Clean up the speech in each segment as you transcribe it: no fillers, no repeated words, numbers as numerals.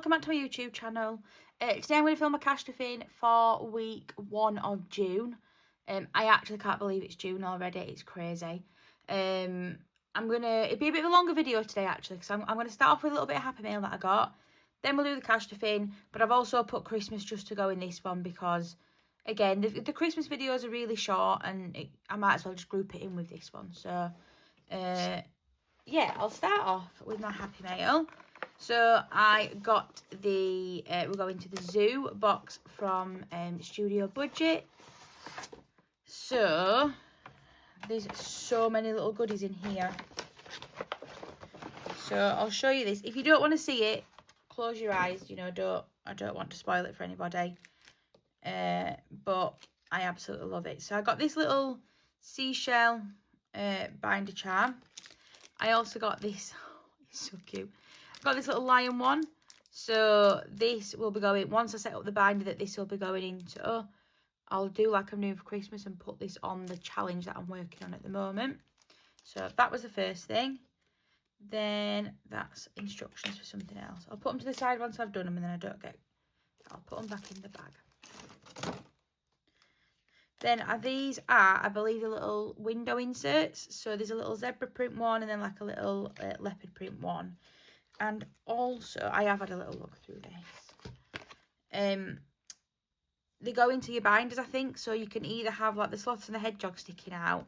welcome back to my YouTube channel. Today I'm going to film a cash stuffing for week 1 of June. I actually can't believe it's June already, it's crazy. It'll be a bit of a longer video today actually, because I'm going to start off with a little bit of Happy Mail that I got. Then we'll do the cash stuffing, but I've also put Christmas just to go in this one because, again, the Christmas videos are really short and I might as well just group it in with this one. So, yeah, I'll start off with my Happy Mail. So I got the, we're going to the Zoo box from Studio Budget. So there's so many little goodies in here. So I'll show you this. If you don't want to see it, close your eyes. You know, I don't want to spoil it for anybody. But I absolutely love it. So I got this little seashell binder charm. I also got this, it's so cute. Got this little lion one, so this will be going, once I set up the binder that this will be going into, I'll do like I'm doing for Christmas and put this on the challenge that I'm working on at the moment. So that was the first thing. Then that's instructions for something else. I'll put them to the side once I've done them and then I'll put them back in the bag. Then these are, I believe, the little window inserts. So there's a little zebra print one and then like a little leopard print one. And also, I have had a little look through this. They go into your binders, I think. So you can either have like the sloths and the hedgehog sticking out,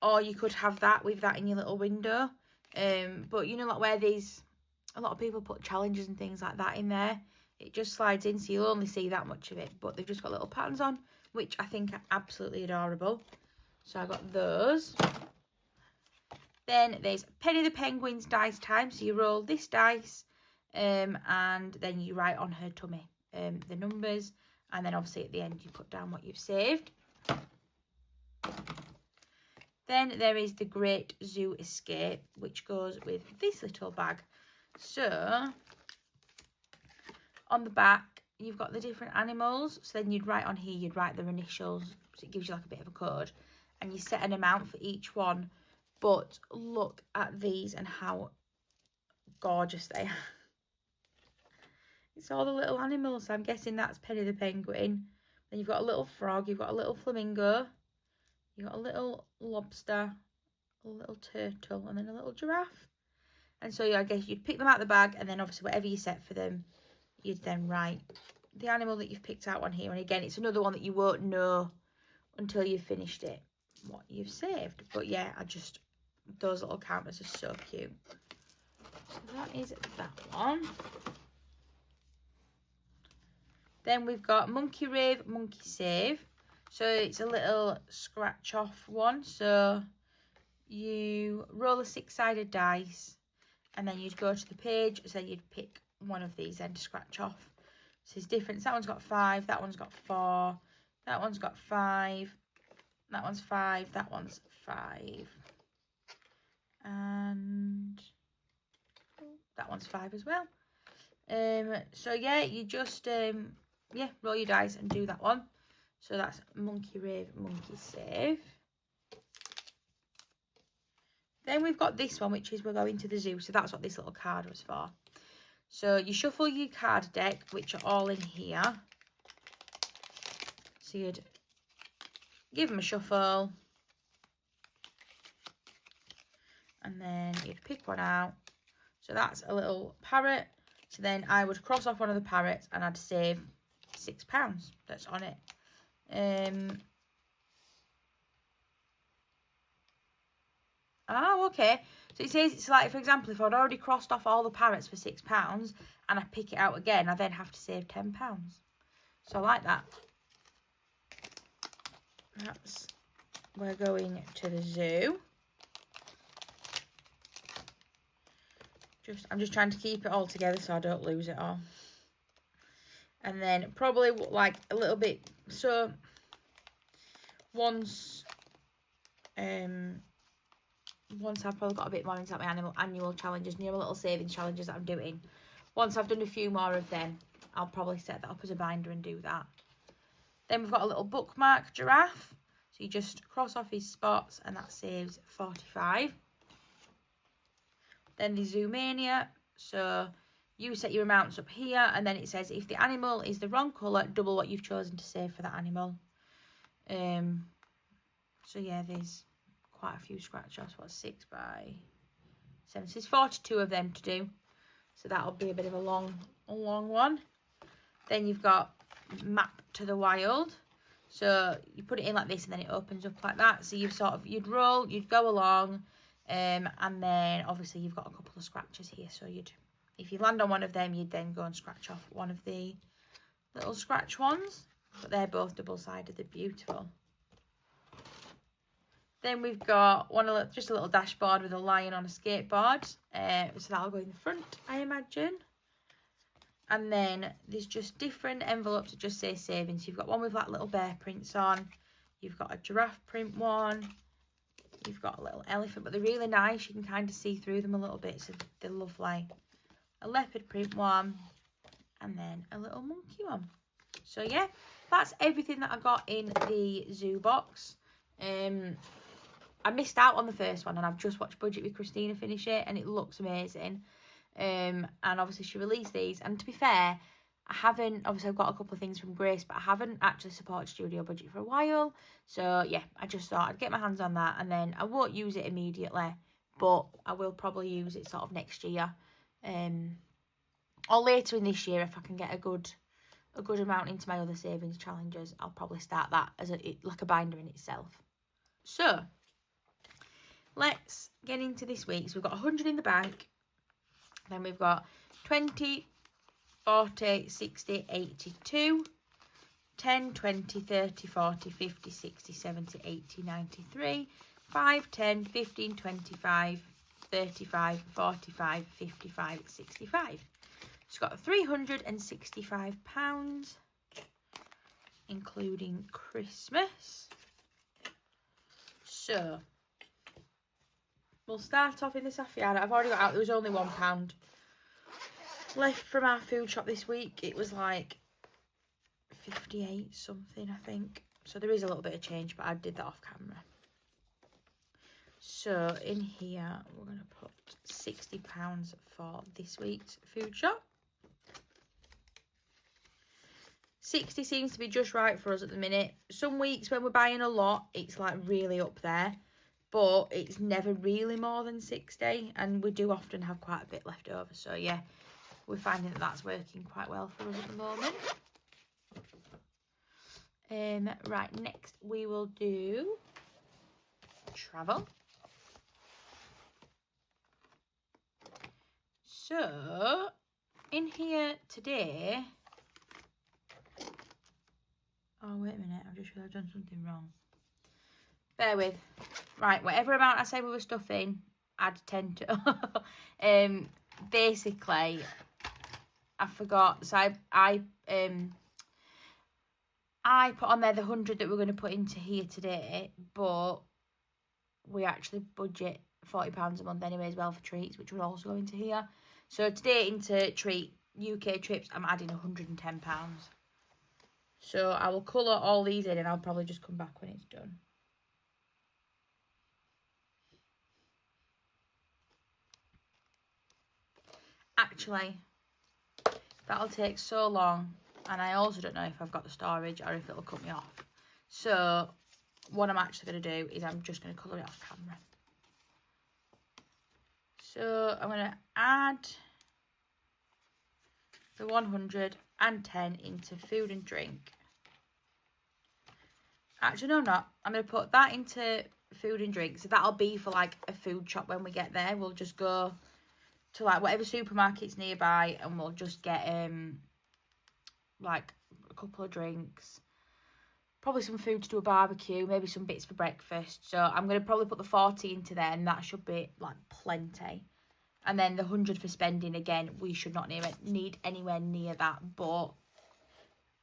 or you could have that with that in your little window. But you know, like where a lot of people put challenges and things like that in there. It just slides in, so you'll only see that much of it. But they've just got little patterns on, which I think are absolutely adorable. So I got those. Then there's Penny the Penguin's dice time. So you roll this dice and then you write on her tummy the numbers. And then obviously at the end you put down what you've saved. Then there is the Great Zoo Escape, which goes with this little bag. So on the back you've got the different animals. So then you'd write on here, you'd write their initials. So it gives you like a bit of a code. And you set an amount for each one. But look at these and how gorgeous they are. It's all the little animals. So I'm guessing that's Penny the Penguin. Then you've got a little frog. You've got a little flamingo. You've got a little lobster. A little turtle. And then a little giraffe. And so I guess you'd pick them out of the bag. And then obviously whatever you set for them, you'd then write the animal that you've picked out on here. And again, it's another one that you won't know until you've finished it, what you've saved. But yeah, those little counters are so cute. So that is that one. Then we've got Monkey Rave, Monkey Save. So it's a little scratch off one. So you roll a 6-sided dice and then you'd go to the page. So you'd pick one of these then to scratch off. So it's different. So that one's got 5, that one's got 4, that one's got 5, that one's 5, that one's 5. And that one's 5 as well. So yeah, you just roll your dice and do that one. So that's Monkey Rave, Monkey Save. Then we've got this one, which is we're going to the zoo. So that's what this little card was for. So you shuffle your card deck, which are all in here. So you'd give them a shuffle. And then you'd pick one out. So that's a little parrot. So then I would cross off one of the parrots and I'd save £6 that's on it. Okay. So it says it's like, for example, if I'd already crossed off all the parrots for £6 and I pick it out again, I then have to save £10. So I like that. We're going to the zoo. I'm just trying to keep it all together so I don't lose it all. And then probably like a little bit, so once I've probably got a bit more into my annual challenges, new little savings challenges that I'm doing. Once I've done a few more of them, I'll probably set that up as a binder and do that. Then we've got a little bookmark giraffe. So you just cross off his spots and that saves 45. Then the Zoomania. So You set your amounts up here, and then it says if the animal is the wrong colour, double what you've chosen to save for that animal. So yeah, there's quite a few scratch offs. What's 6 by 7? So there's 42 of them to do. So that'll be a bit of a long one. Then you've got Map to the Wild. So you put it in like this, and then it opens up like that. So you'd roll, you'd go along, and then obviously you've got a couple of scratches here. So if you land on one of them, you'd then go and scratch off one of the little scratch ones. But they're both double-sided. They're beautiful. Then we've got just a little dashboard with a lion on a skateboard. So that'll go in the front, I imagine. And then there's just different envelopes that just say savings. You've got one with like little bear prints on. You've got a giraffe print one. You've got a little elephant, but they're really nice. You can kind of see through them a little bit, so they're lovely. A leopard print one. And then a little monkey one. So yeah, that's everything that I got in the zoo box. I missed out on the first one, and I've just watched Budget with Christina finish it, and it looks amazing. And obviously she released these, and to be fair, obviously I've got a couple of things from Grace, but I haven't actually supported Studio Budget for a while. So yeah, I just thought I'd get my hands on that, and then I won't use it immediately, but I will probably use it sort of next year, or later in this year if I can get a good amount into my other savings challenges. I'll probably start that as like a binder in itself. So let's get into this week. So we've got 100 in the bank. Then we've got 20, 40, 60, 82, 10, 20, 30, 40, 50, 60, 70, 80, 93, 5, 10, 15, 25, 35, 45, 55, 65. It's got £365, including Christmas. So we'll start off in the Saffiana. I've already got out. There was only £1 left from our food shop this week. It was like 58 something, I think. So there is a little bit of change, but I did that off camera. So in here, we're going to put £60 for this week's food shop. 60 seems to be just right for us at the minute. Some weeks when we're buying a lot, it's like really up there. But it's never really more than 60. And we do often have quite a bit left over. So yeah, we're finding that that's working quite well for us at the moment. Right, next we will do travel. So in here today... Oh, wait a minute. I've just realised I've done something wrong. Bear with. Right, whatever amount I say we were stuffing, add 10 to... basically, I forgot. So I put on there the 100 that we're going to put into here today, but we actually budget £40 a month anyway as well for treats, which will also go into here. So today into treat UK trips, I'm adding £110. So I will colour all these in, and I'll probably just come back when it's done. Actually, that'll take so long, and I also don't know if I've got the storage or if it'll cut me off. So what I'm actually going to do is I'm just going to colour it off camera. So I'm going to add the 110 into food and drink. Actually, no, I'm not. I'm going to put that into food and drink. So that'll be for like a food shop when we get there. We'll just go to like whatever supermarket's nearby, and we'll just get like a couple of drinks, probably some food to do a barbecue, maybe some bits for breakfast. So I'm going to probably put the 40 into there, and that should be like plenty. And then the 100 for spending, again, we should not need anywhere near that, but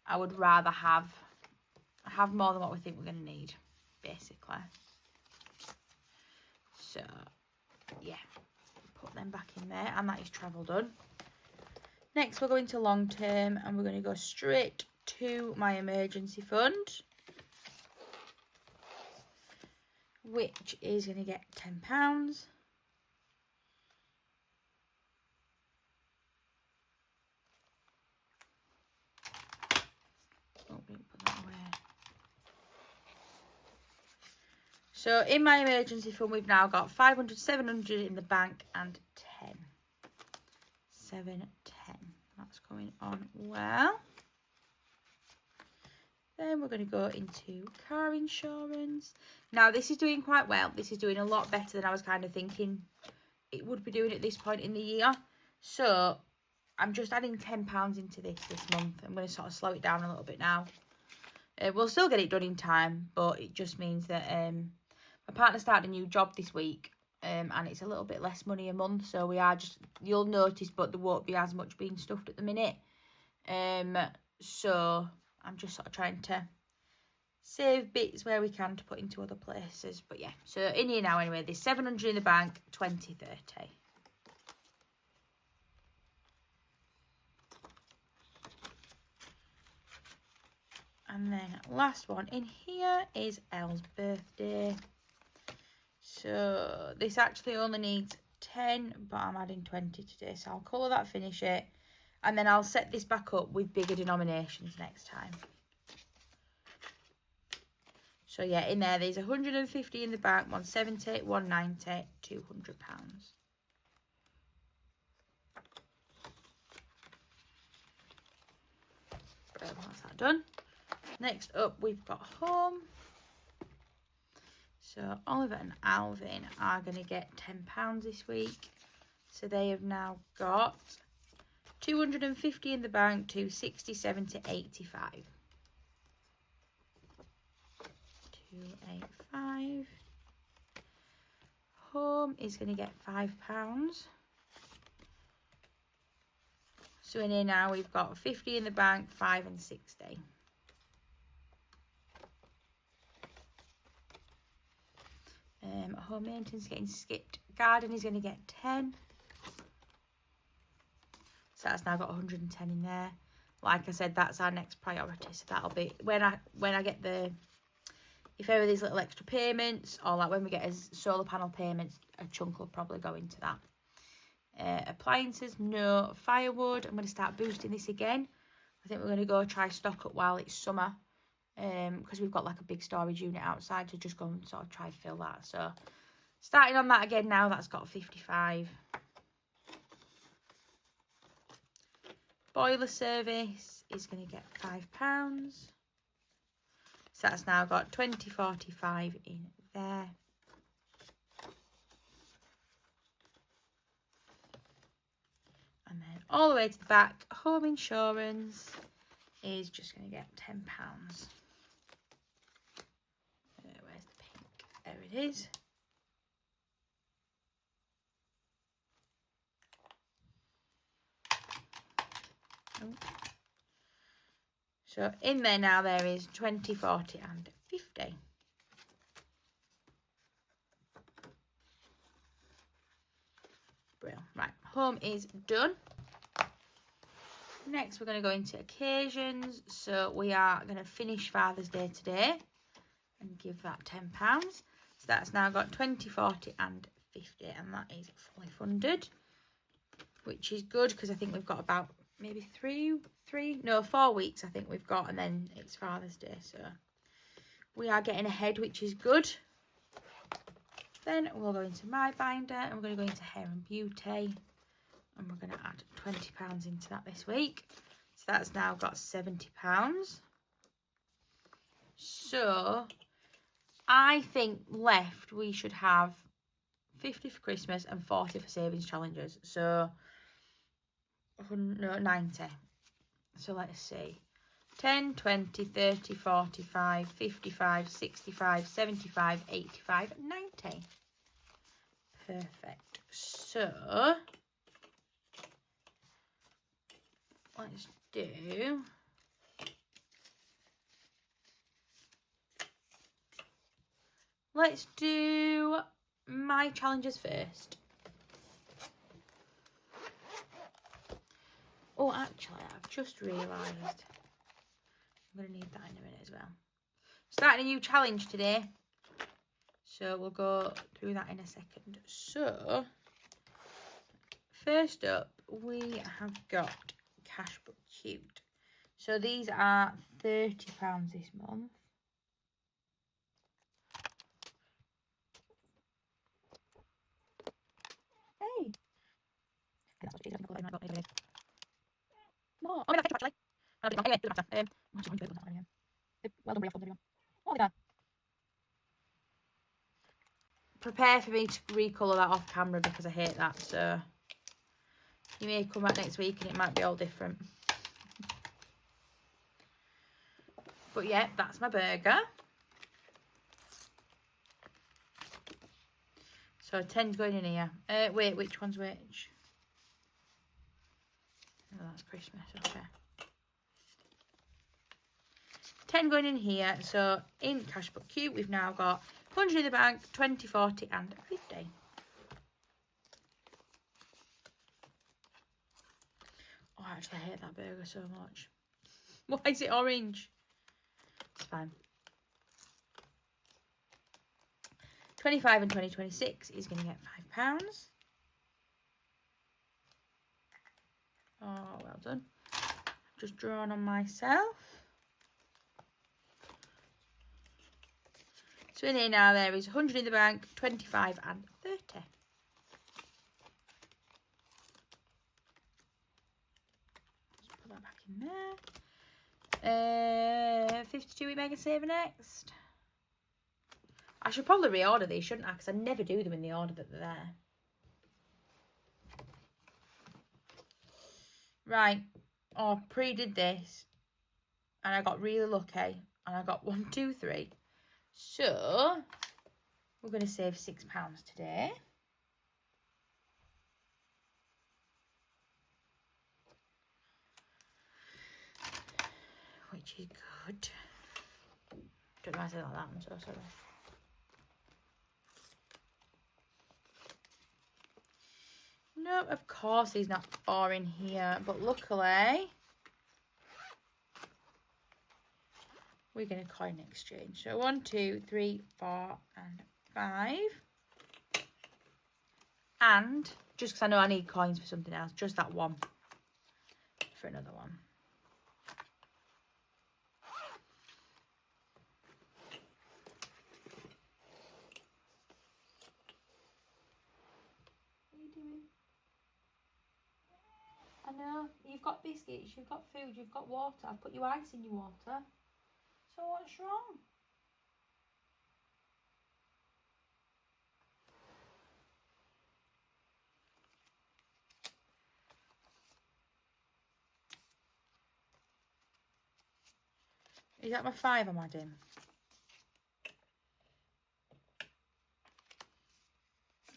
I would rather have more than what we think we're going to need, basically. So yeah, put them back in there, and that is travel done. Next we're going to long term, and we're going to go straight to my emergency fund, which is going to get £10. So in my emergency fund, we've now got 500, 700 in the bank and 10. 7, 10. That's going on well. Then we're going to go into car insurance. Now, this is doing quite well. This is doing a lot better than I was kind of thinking it would be doing at this point in the year. So I'm just adding £10 into this month. I'm going to sort of slow it down a little bit now. We'll still get it done in time, but it just means that my partner started a new job this week, and it's a little bit less money a month. So we are just, you'll notice, but there won't be as much being stuffed at the minute. So I'm just sort of trying to save bits where we can to put into other places. But yeah, so in here now anyway, there's 700 in the bank, 20, 30. And then last one in here is Elle's birthday. So this actually only needs 10, but I'm adding 20 today. So I'll colour that, finish it. And then I'll set this back up with bigger denominations next time. So yeah, in there's 150 in the bank, 170, 190, £200. That's that done. Next up, we've got home. So Oliver and Alvin are going to get £10 this week. So they have now got 250 in the bank, 260, 70, 85. 285. Home is going to get £5. So in here now we've got 50 in the bank, 5 and 60. Home maintenance getting skipped. Garden is going to get 10. So that's now got 110 in there. Like I said, that's our next priority. So that'll be when I get the, if ever these little extra payments, or like when we get as solar panel payments, a chunk will probably go into that. Appliances, no. Firewood, I'm going to start boosting this again. I think we're going to go try stock up while it's summer, because we've got like a big storage unit outside to just go and sort of try fill that. So starting on that again now, that's got 55. Boiler service is going to get £5. So that's now got 20.45 in there. And then all the way to the back, home insurance is just going to get £10. Where's the pink? There it is. Oh. So in there now there is 20, 40 and 50. Brilliant. Right, home is done. Next we're going to go into occasions. So we are going to finish Father's Day today and give that £10. So that's now got 20, 40 and 50, and that is fully funded, which is good because I think we've got about maybe 4 weeks I think we've got, and then it's Father's Day, so we are getting ahead, which is good. Then we'll go into my binder and we're going to go into hair and beauty, and we're going to add £20 into that this week. So that's now got £70. So I think left we should have 50 for Christmas and 40 for savings challenges. So no, 90. So let's see. 10, 20, 30, 45, 55, 65, 75, 85, 90. Perfect. So let's do my challenges first. Oh, actually, I've just realised I'm going to need that in a minute as well. Starting a new challenge today, so we'll go through that in a second. So, first up, we have got Cashbook Cute. So these are £30 this month. No, oh, actually. Anyway, doesn't matter. Well done, Brie. Oh, they prepare for me to recolour that off camera because I hate that. So you may come back next week and it might be all different. But yeah, that's my burger. So 10's going in here. Wait, which one's which? Oh, that's Christmas. Okay. 10 going in here. So in Cashbook Q, we've now got 100 in the bank, 20, 40 and 50. Oh, I actually hate that burger so much. Why is it orange? It's fine. 25 and 2026 is going to get £5. Oh, well done. Just drawn on myself. So in here now there is 100 in the bank, 25 and 30. Let's put that back in there. 52 we Mega Saver next. I should probably reorder these, shouldn't I? Because I never do them in the order that they're there. Right. Oh, I pre-did this. And I got really lucky. And I got 1, 2, 3. So, we're going to save £6 today. Which is good. Don't know why I said like that, I'm so sorry. No, of course he's not 4 in here, but luckily we're going to coin exchange. So 1, 2, 3, 4 and 5. And just because I know I need coins for something else, just that one for another one. I know, you've got biscuits, you've got food, you've got water. I've put you ice in your water. So what's wrong? Is that my 5 I'm adding?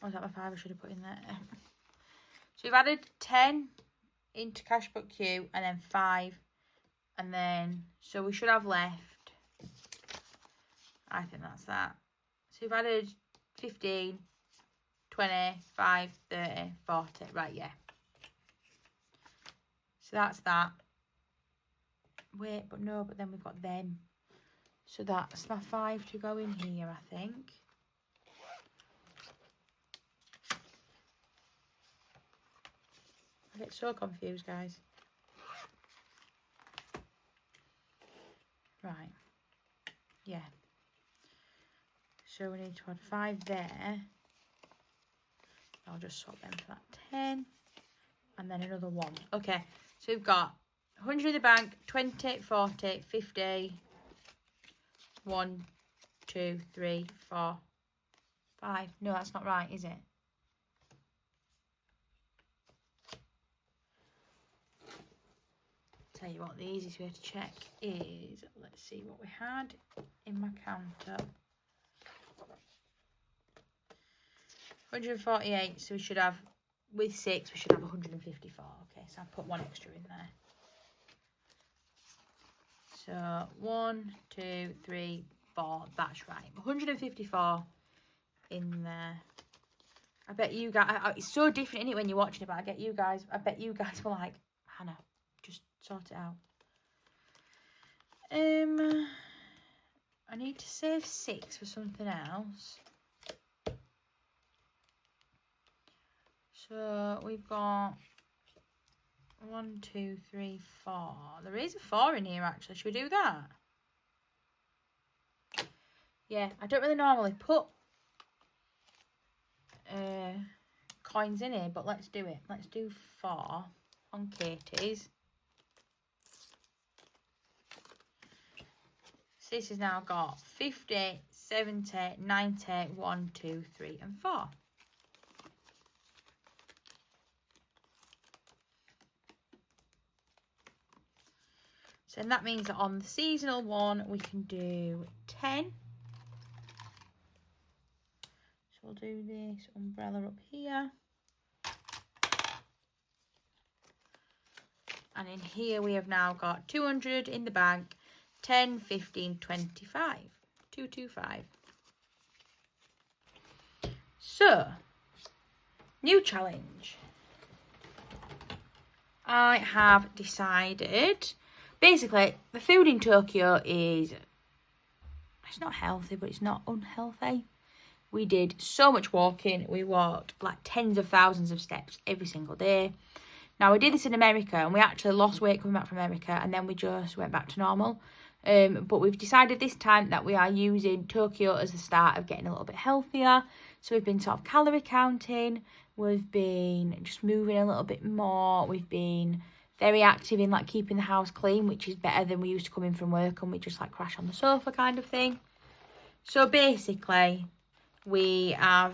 Or is that my 5 I should have put in there? So we've added 10 into Cashbook Q and then 5. And then, so we should have left, I think that's that. So we've added 15, 20, 5, 30, 40. Right, yeah. So that's that. Wait, but no, but then we've got them. So that's my 5 to go in here, I think. I get so confused, guys. Right. Yeah. So we need to add 5 there. I'll just swap them for that 10. And then another 1. Okay. So we've got 100 in the bank, 20, 40, 50. 1, 2, 3, 4, 5. No, that's not right, is it? Tell you what, the easiest way to check is, let's see what we had in my counter. 148, so we should have, with 6, we should have 154. Okay, so I'll put 1 extra in there. So 1, 2, 3, 4, that's right. 154 in there. I bet you guys, it's so different, isn't it, when you're watching it, but I bet you guys were like, Hannah, just sort it out. I need to save 6 for something else. So we've got 1, 2, 3, 4. There is a 4 in here actually. Should we do that? Yeah, I don't really normally put coins in here, but let's do it. Let's do 4. on Katie's. So this has now got 50, 70, 90, 1, 2, 3 and 4. So that means that on the seasonal one, we can do 10. So we'll do this umbrella up here. And in here, we have now got 200 in the bank, 10, 15, 25, 225. So, new challenge. I have decided... Basically, the food in Tokyo it's not healthy, but it's not unhealthy. We did so much walking. We walked like tens of thousands of steps every single day. Now, we did this in America, and we actually lost weight coming back from America, and then we just went back to normal. But we've decided this time that we are using Tokyo as the start of getting a little bit healthier. So we've been sort of calorie counting. We've been just moving a little bit more. We've been... very active in like keeping the house clean, which is better than we used to come in from work and we just like crash on the sofa kind of thing. So basically I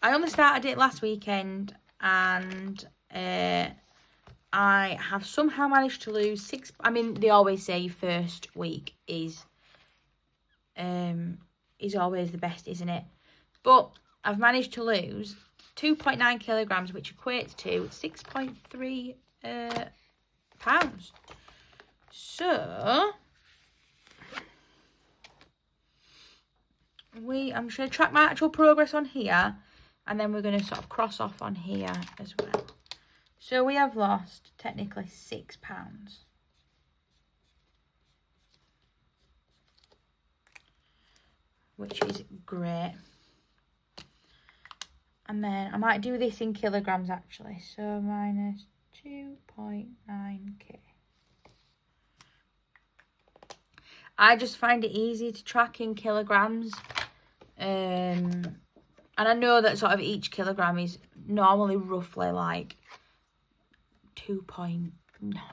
only started it last weekend, and I have somehow managed to lose 6. I mean, they always say first week is always the best, isn't it? But I've managed to lose 2.9 kilograms, which equates to 6.3 pounds. So I'm just going to track my actual progress on here, and then we're going to sort of cross off on here as well. So we have lost technically 6 pounds. Which is great. And then I might do this in kilograms actually. So minus 2.9k. I just find it easy to track in kilograms. And I know that sort of each kilogram is normally roughly like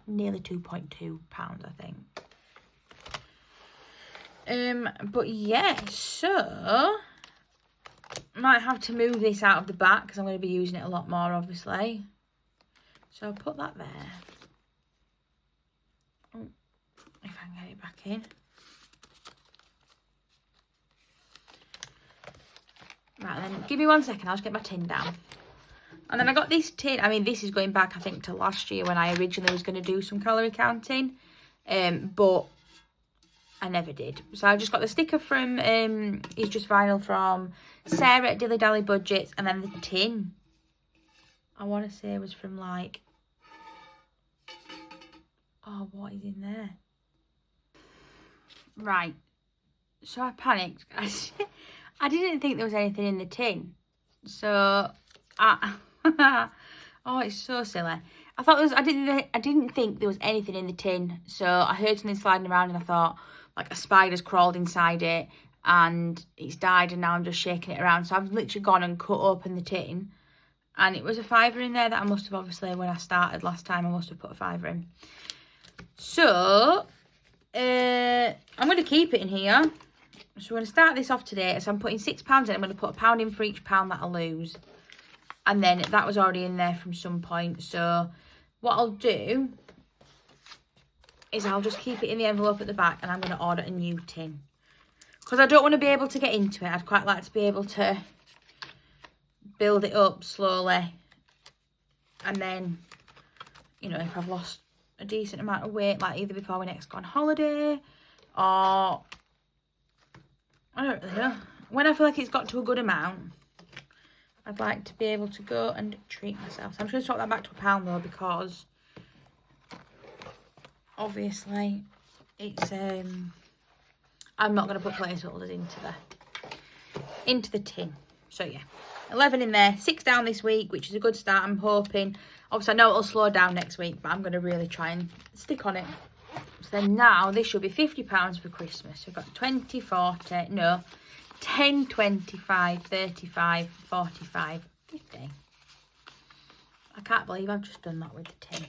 nearly 2.2 pounds, I think. But yeah, so might have to move this out of the back because I'm going to be using it a lot more, obviously. So I'll put that there. Oh, if I can get it back in. Right, then give me 1 second. I'll just get my tin down. And then I got this tin. I mean, this is going back, I think, to last year when I originally was going to do some calorie counting. But I never did. So I just got the sticker from It's Just Vinyl from Sarah at Dilly Dally Budgets. And then the tin, I want to say, was from like... Oh, what is in there? Right. So I panicked. I didn't think there was anything in the tin. So oh, it's so silly. I thought there was. I didn't think there was anything in the tin. So I heard something sliding around, and I thought like a spider's crawled inside it, and it's died. And now I'm just shaking it around. So I've literally gone and cut open the tin, and it was a fiver in there that I must have, obviously when I started last time, I must have put a fiver in. So I'm going to keep it in here. So we're going to start this off today. So I'm putting £6 in. I'm going to put £1 in for each pound that I lose. And then that was already in there from some point. So what I'll do is I'll just keep it in the envelope at the back, and I'm going to order a new tin. Because I don't want to be able to get into it. I'd quite like to be able to build it up slowly. And then, you know, if I've lost a decent amount of weight, like either before we next go on holiday, or... I don't really know. When I feel like it's got to a good amount, I'd like to be able to go and treat myself. So I'm just going to swap that back to £1 though, because obviously it's I'm not going to put placeholders into the tin. So yeah, 11 in there, 6 down this week, which is a good start. I'm hoping. Obviously I know it'll slow down next week, but I'm going to really try and stick on it. So then now this should be £50 for Christmas. We've got 20, 40, no, 10, 25, 35, 45, 50. I can't believe I've just done that with the tin.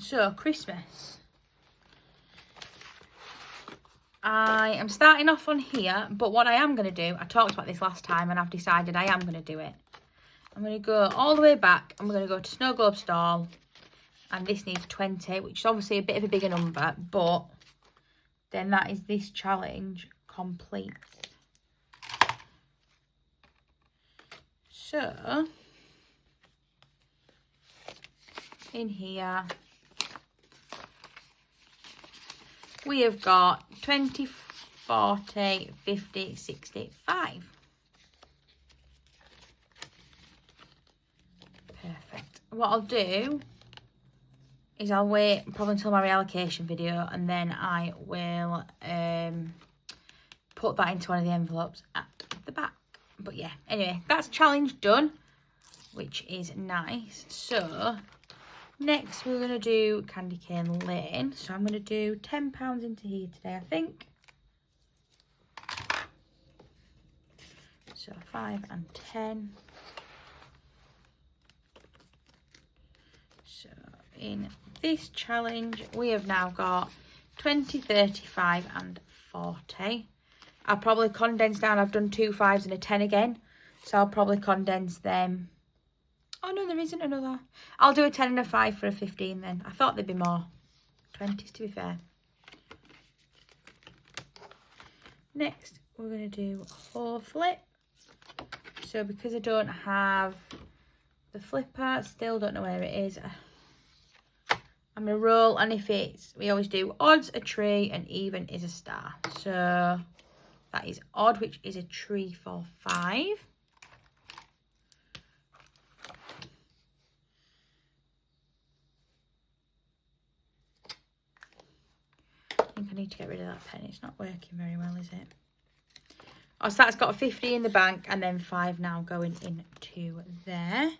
So, Christmas. I am starting off on here, but what I am going to do, I talked about this last time and I've decided I am going to do it. I'm going to go all the way back and we're going to go to Snow Globe Stall. And this needs 20, which is obviously a bit of a bigger number, but then that is this challenge complete. So, in here, we have got 20, 40, 50, 65. Perfect. What I'll do is I'll wait probably until my reallocation video and then I will put that into one of the envelopes at the back. But yeah, anyway, that's challenge done, which is nice. So next we're going to do Candy Cane Lane. So I'm going to do £10 into here today, I think. So 5 and 10. So in this challenge we have now got 20, 35 and 40. I'll probably condense down. I've done 2 5s and a 10 again, so I'll probably condense them. Oh no, there isn't another. I'll do a 10 and a 5 for a 15 then. I thought there'd be more 20s to be fair. Next we're going to do a 4 flip. So because I don't have the flipper, still don't know where it is, I'm going to roll, and if it's, we always do odds, a tree, and even is a star. So that is odd, which is a tree for 5. I think I need to get rid of that pen. It's not working very well, is it? Oh, so that's got a 50 in the bank and then 5 now going into there.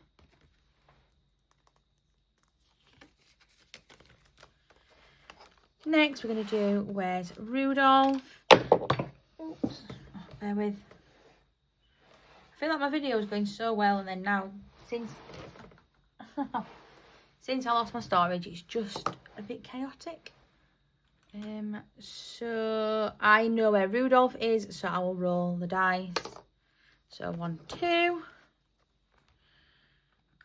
Next, we're going to do Where's Rudolph? Oops. Oh, bear with. I feel like my video is going so well, and then now, since I lost my storage, it's just a bit chaotic. So I know where Rudolph is, so I will roll the dice. So 1, 2.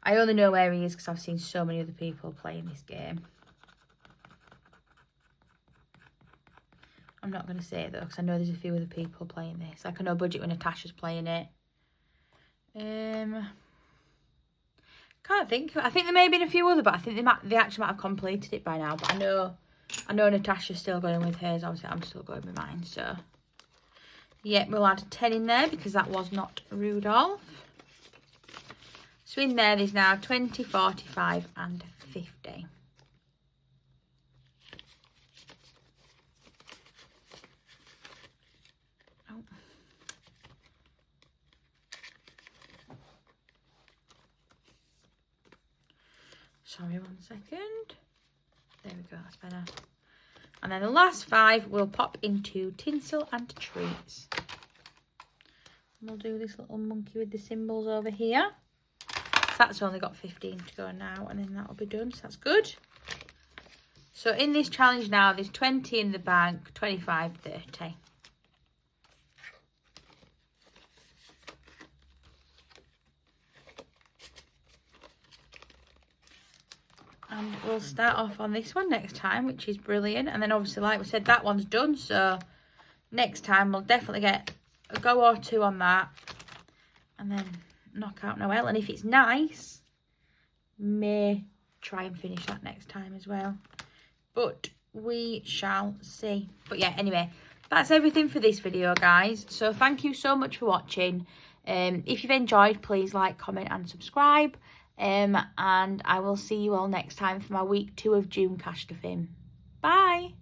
I only know where he is because I've seen so many other people playing this game. I'm not going to say it though, because I know there's a few other people playing this. Like I know Budget when Natasha's playing it. Can't think. I think there may have been a few other, but I think they actually might have completed it by now. But I know Natasha's still going with hers. Obviously, I'm still going with mine. So, yeah, we'll add 10 in there because that was not Rudolph. So in there's now 20, 45 and 50. Sorry, 1 second. There we go, that's better. And then the last 5 will pop into Tinsel and Treats. And we'll do this little monkey with the symbols over here. So that's only got 15 to go now, and then that'll be done, so that's good. So in this challenge now, there's 20 in the bank, 25, 30. And we'll start off on this one next time, which is brilliant. And then obviously, like we said, that one's done. So next time we'll definitely get a go or 2 on that. And then knock out Noelle. And if it's nice, may try and finish that next time as well. But we shall see. But yeah, anyway, that's everything for this video, guys. So thank you so much for watching. If you've enjoyed, please like, comment and subscribe. And I will see you all next time for my week 2 of June Cash to Fame. Bye!